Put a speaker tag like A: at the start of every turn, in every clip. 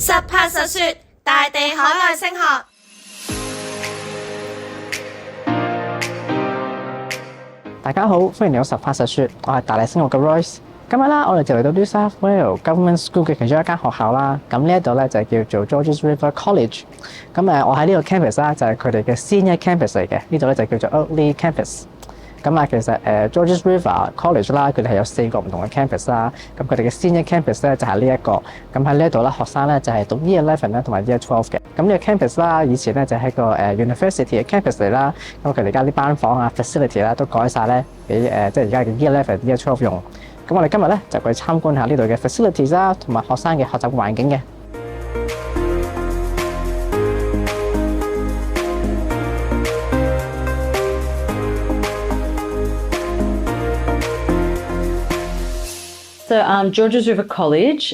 A: 實拍實說，大地海外升學。
B: 大家好，歡迎嚟到實拍實說，我係大地升學嘅 Royce。今日啦，我哋就嚟到 New South Wales Government School 嘅其中一間學校啦。咁呢一度咧就叫做 Georges River College。咁我喺呢個 campus 啦，就係佢哋嘅 Senior Campus 嚟嘅。呢度咧就叫做 Oatley Campus。咁其實Georges River College 啦，佢哋係有4個唔同嘅 campus 啦。咁佢哋嘅 Senior Campus 咧就係呢一個。咁喺呢一度咧，學生咧就係讀 Year 11咧同埋 Year 12嘅。咁呢個 campus 啦，以前咧就係個University 嘅 campus 嚟啦。咁佢哋而家啲班房啊、facility 啦都改晒咧，俾即係而家嘅 Year 11、Year 12用。咁我哋今日咧就去參觀下呢度嘅 facilities 啦，同埋學生嘅學習環境嘅。
C: So Georges River College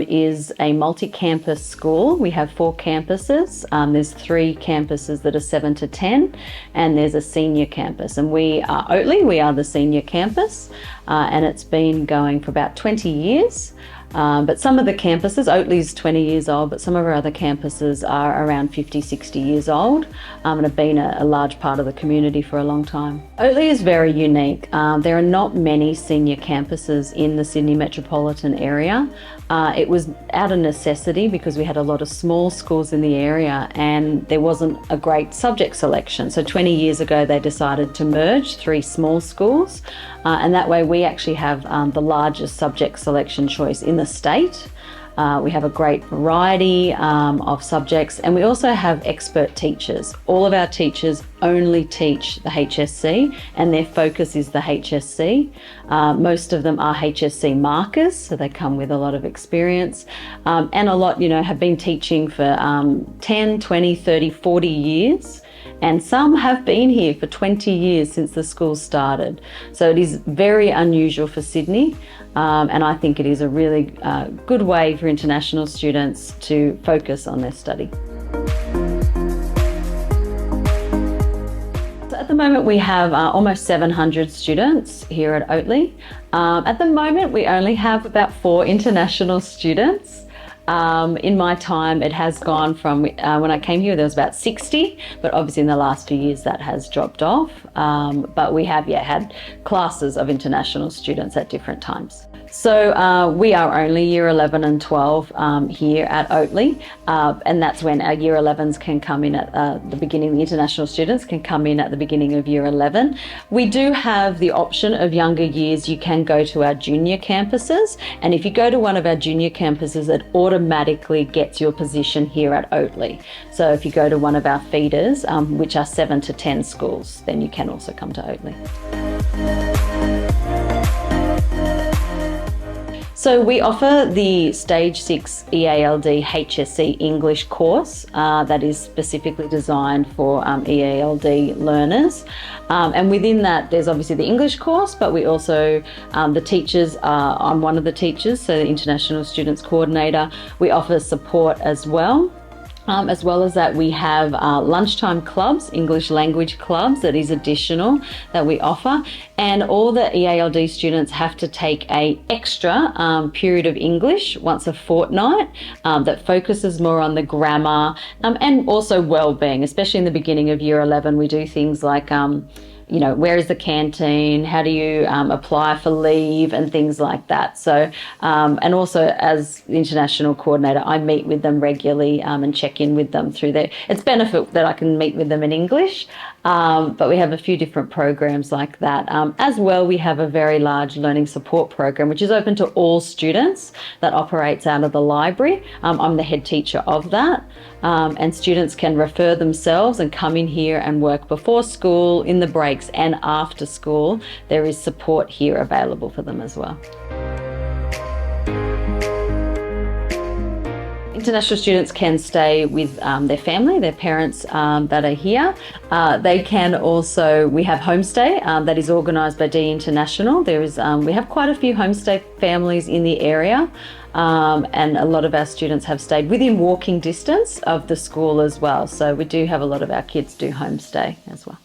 C: is a multi-campus school. We have 4 campuses. There's 3 campuses that are 7 to 10, and there's a senior campus. And we are Oatley, we are the senior campus, and it's been going for about 20 years. But some of the campuses, Oatley's 20 years old, but some of our other campuses are around 50, 60 years old and have been a large part of the community for a long time. Oatley is very unique. There are not many senior campuses in the Sydney metropolitan area. It was out of necessity because we had a lot of small schools in the area and there wasn't a great subject selection. So 20 years ago, they decided to merge 3 small schools. And that way we actually have the largest subject selection choice in the state. We have a great variety of subjects, and we also have expert teachers. All of our teachers only teach the HSC and their focus is the HSC. Most of them are HSC markers, so they come with a lot of experience, and a lot, have been teaching for 10, 20, 30, 40 years. And some have been here for 20 years since the school started. So it is very unusual for Sydney, and I think it is a really good way for international students to focus on their study. So at the moment we have almost 700 students here at Oatley. At the moment we only have about 4 international students. In my time, it has gone from, when I came here, there was about 60, but obviously in the last few years that has dropped off. But we have, had classes of international students at different times. So we are only Year 11 and 12 here at Oatley, and that's when our Year 11s can come in at the beginning. The international students can come in at the beginning of Year 11. We do have the option of younger years. You can go to our junior campuses, and if you go to one of our junior campuses, it automatically gets your position here at Oatley. So if you go to one of our feeders, which are 7 to 10 schools, then you can also come to Oatley. So we offer the Stage 6 EALD HSC English course that is specifically designed for EALD learners. And within that, there's obviously the English course, but we also, the teachers, I'm one of the teachers, so the International Students Coordinator. We offer support as well. As well as that, we have lunchtime clubs, English language clubs, that is additional that we offer. And all the EALD students have to take an extra period of English once a fortnight that focuses more on the grammar and also well-being, especially in the beginning of Year 11. We do things like where is the canteen? How do you apply for leave and things like that? So, and also as the international coordinator, I meet with them regularly and check in with them through there. It's benefit that I can meet with them in English, but we have a few different programs like that. As well, we have a very large learning support program, which is open to all students that operates out of the library. I'm the head teacher of that. And students can refer themselves and come in here and work before school, in the breaks and after school. There is support here available for them as well. International students can stay with their family, their parents that are here. They can also, we have homestay that is organised by D International. There is, we have quite a few homestay families in the area. And a lot of our students have stayed within walking distance of the school as well. So we do have a lot of our kids do homestay as well.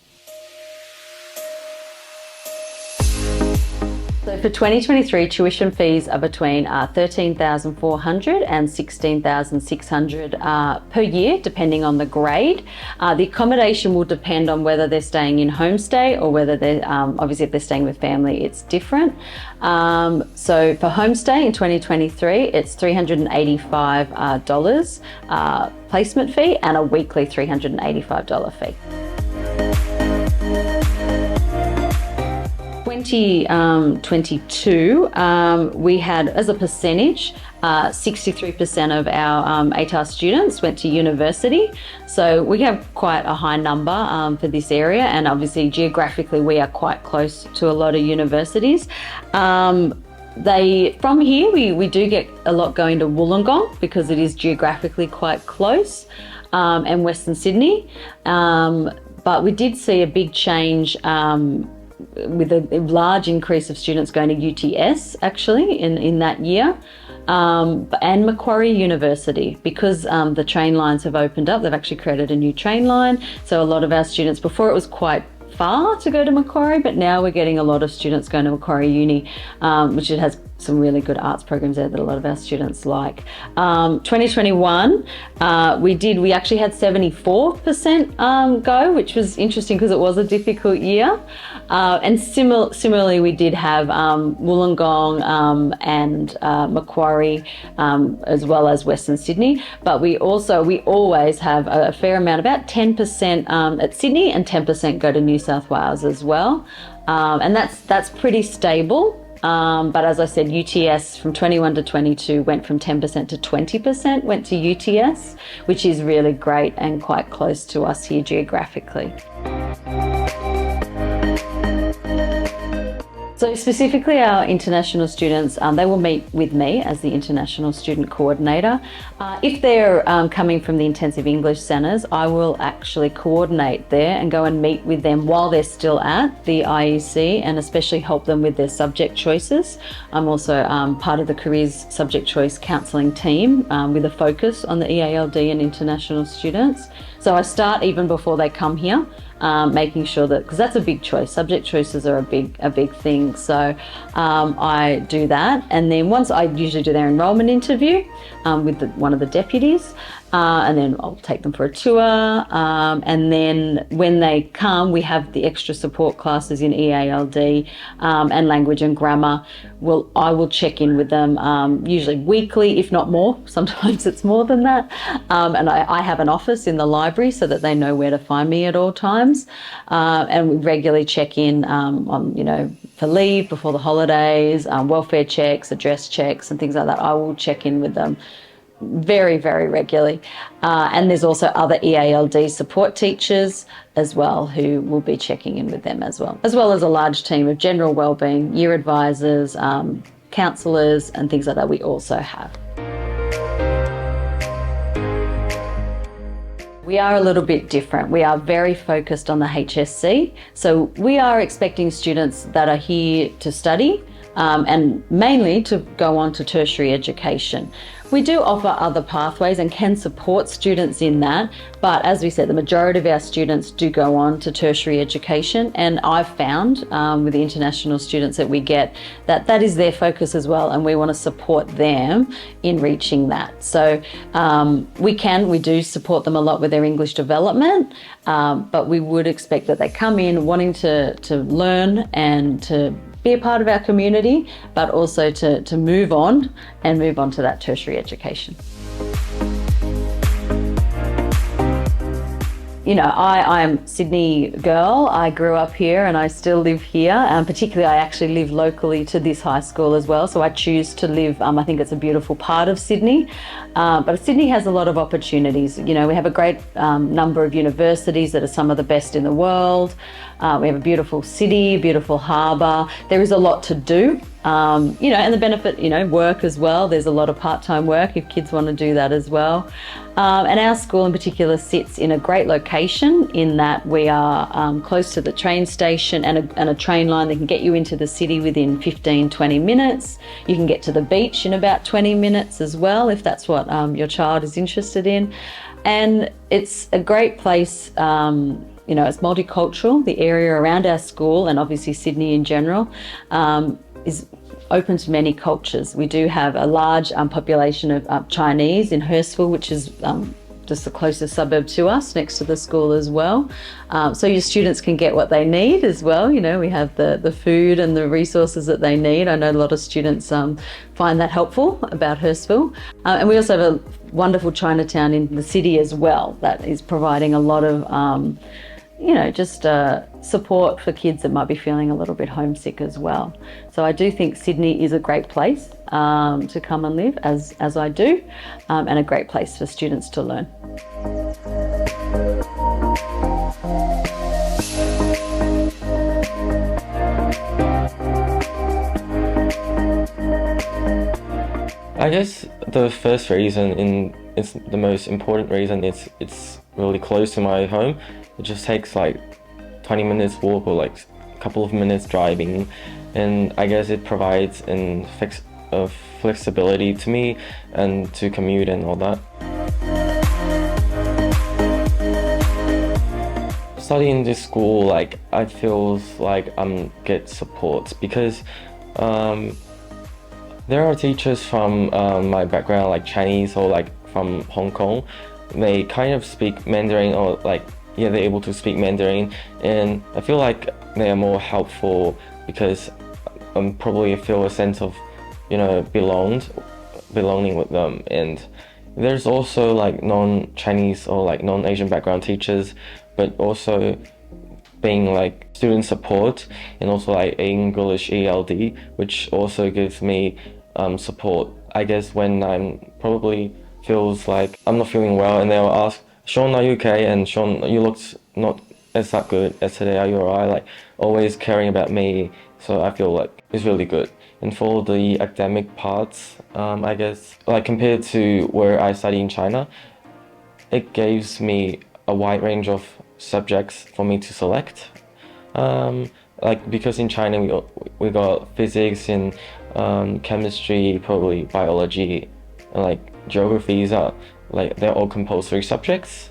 C: So for 2023, tuition fees are between $13,400 and $16,600 per year, depending on the grade. The accommodation will depend on whether they're staying in homestay or whether they're, obviously if they're staying with family, it's different. So for homestay in 2023, it's $385 placement fee and a weekly $385 fee. 2022, we had, as a percentage, 63% of our ATAR students went to university. So we have quite a high number for this area, and obviously geographically we are quite close to a lot of universities. From here, we do get a lot going to Wollongong because it is geographically quite close, and Western Sydney. But we did see a big change with a large increase of students going to UTS actually in that year, and Macquarie University, because the train lines have opened up. They've actually created a new train line, so a lot of our students, before it was quite far to go to Macquarie, but now we're getting a lot of students going to Macquarie Uni, which it has some really good arts programs there that a lot of our students like. 2021, we actually had 74% go, which was interesting because it was a difficult year. And similarly, we did have Wollongong and Macquarie, as well as Western Sydney. But we always have a fair amount, about 10% at Sydney, and 10% go to New South Wales as well. And that's pretty stable. But as I said, UTS from 21 to 22 went from 10% to 20% went to UTS, which is really great and quite close to us here geographically. So specifically our international students, they will meet with me as the international student coordinator. If they're coming from the intensive English centres, I will actually coordinate there and go and meet with them while they're still at the IEC, and especially help them with their subject choices. I'm also part of the Careers Subject Choice Counselling team with a focus on the EALD and international students. So I start even before they come here, making sure that, because that's a big choice, subject choices are a big thing. So I do that, and then once I usually do their enrolment interview with one of the deputies, and then I'll take them for a tour, and then when they come, we have the extra support classes in EALD and language and grammar. I will check in with them usually weekly, if not more. Sometimes it's more than that. And I have an office in the library so that they know where to find me at all times. And we regularly check in on, for leave before the holidays, welfare checks, address checks and things like that. I will check in with them very, very regularly. And there's also other EALD support teachers as well who will be checking in with them as well as a large team of general wellbeing, year advisors, counsellors and things like that we also have. We are a little bit different. We are very focused on the HSC. So we are expecting students that are here to study and mainly to go on to tertiary education. We do offer other pathways and can support students in that, but as we said, the majority of our students do go on to tertiary education, and I've found with the international students that we get that is their focus as well, and we want to support them in reaching that. So we do support them a lot with their English development, but we would expect that they come in wanting to learn and to be a part of our community, but also to move on to that tertiary education. I'm a Sydney girl. I grew up here and I still live here. Particularly, I actually live locally to this high school as well. So I choose to live, I think it's a beautiful part of Sydney. But Sydney has a lot of opportunities. We have a great number of universities that are some of the best in the world. We have a beautiful city, beautiful harbour. There is a lot to do. And the benefit, work as well. There's a lot of part-time work if kids want to do that as well. And our school in particular sits in a great location in that we are close to the train station and a train line that can get you into the city within 15-20 minutes. You can get to the beach in about 20 minutes as well if that's what your child is interested in. And it's a great place. It's multicultural, the area around our school and obviously Sydney in general. is open to many cultures. We do have a large population of Chinese in Hurstville, which is just the closest suburb to us, next to the school as well. So your students can get what they need as well. You know, we have the food and the resources that they need. I know a lot of students find that helpful about Hurstville. And we also have a wonderful Chinatown in the city as well that is providing a lot of just support for kids that might be feeling a little bit homesick as well. So I do think Sydney is a great place to come and live, as I do, and a great place for students to learn.
D: I guess the first reason, it's the most important reason, it's really close to my home. It just takes like 20 minutes walk or like a couple of minutes driving, and I guess it provides a flexibility to me and to commute and all that. Studying this school, like I feel like get support because there are teachers from my background, like Chinese or like from Hong Kong. They kind of speak Mandarin, or like they're able to speak Mandarin, and I feel like they are more helpful because probably feel a sense of belonging with them. And there's also like non-Chinese or like non-Asian background teachers, but also being like student support, and also like English ELD, which also gives me support, I guess, when I'm probably feels like I'm not feeling well, and they'll ask, Sean, are you okay? And Sean, you looked not as that good as today, are you alright? Like always caring about me, so I feel like it's really good. And for the academic parts, I guess, like compared to where I study in China, it gives me a wide range of subjects for me to select. Like because in China we got physics and chemistry, probably biology, and like geographies are like they're all compulsory subjects.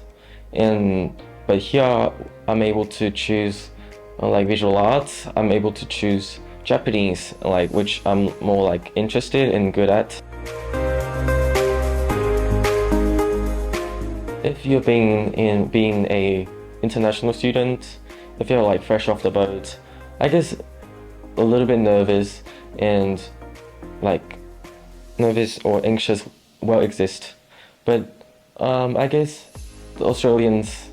D: But here I'm able to choose like visual arts. I'm able to choose Japanese, like which I'm more like interested and good at. If you're being a international student, if you're like fresh off the boat, I guess a little bit nervous or anxious will exist, but I guess the Australians,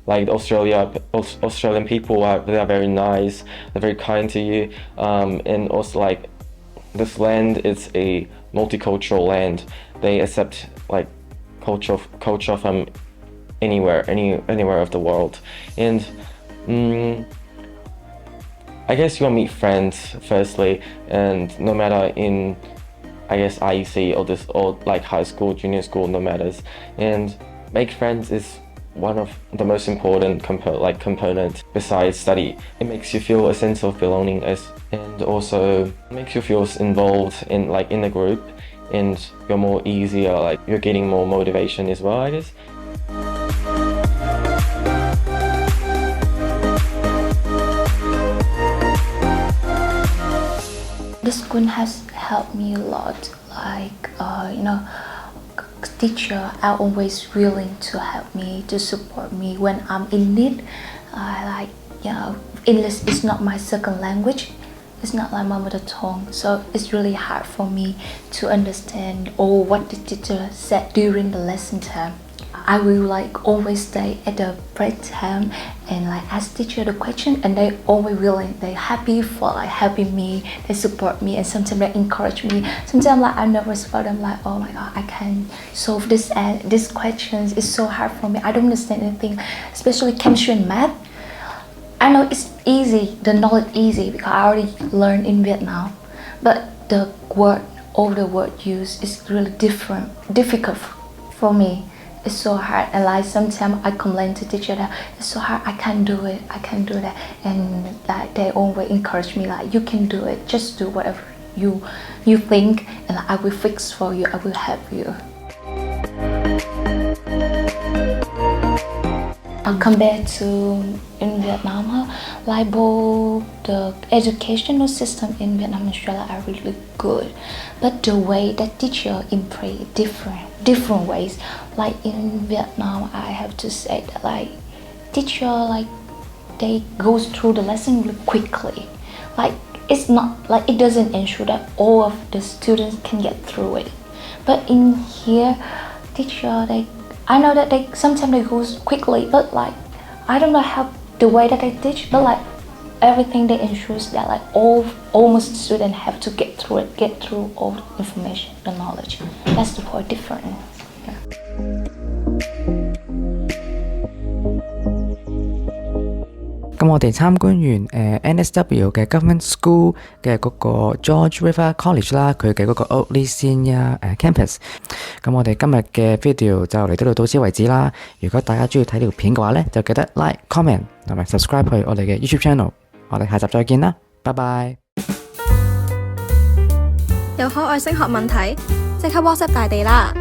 D: like Australian people, they are very nice, they're very kind to you, and also like this land is a multicultural land. They accept like culture from anywhere of the world, and I guess you'll meet friends firstly, and no matter in I guess IEC or like high school, junior school, no matters, and make friends is one of the most important component besides study. It makes you feel a sense of belonging and also makes you feel involved in the group, and you're more easier, like you're getting more motivation as well, I guess.
E: The school has helped me a lot, teacher are always willing to help me, to support me when I'm in need. English is not my second language, it's not like my mother tongue, so it's really hard for me to understand all what the teacher said during the lesson time. I will always stay at the break time and ask teacher the question, and they always willing, they happy for helping me, they support me, and sometimes they encourage me. Sometimes I'm nervous about them, oh my god, I can't solve this questions, it's so hard for me, I don't understand anything, especially chemistry and math. I know it's easy, the knowledge easy because I already learned in Vietnam, but the word used is really difficult for me. It's so hard, and sometimes I complain to teacher that it's so hard, I can't do it, and they always encourage me you can do it, just do whatever you think, and I will fix for you, I will help you. Compared to in Vietnam, like both the educational system in Vietnam and Australia are really good, but the way that teacher improve different ways. Like in Vietnam, I have to say that like teacher like they go through the lesson really quickly. Like it's not like it doesn't ensure that all of the students can get through it. But in here, teacher I know that sometimes they go quickly, but like I don't know how the way that they teach, but like everything they ensures that like almost students have to get through all the information, the knowledge. That's the point difference. Yeah.
B: 咁我哋參觀完NSW 嘅 Government School 嘅嗰個 Georges River College 啦，佢嘅嗰個 Oatley Senior Campus。咁我哋今日嘅 video 就嚟到此為止啦。如果大家中意睇呢條片嘅話咧，就記得 like、comment 同埋 subscribe 去我哋嘅 YouTube channel。我哋下集再見啦，拜拜。
A: 有海外升學問題，即刻 WhatsApp 大地啦！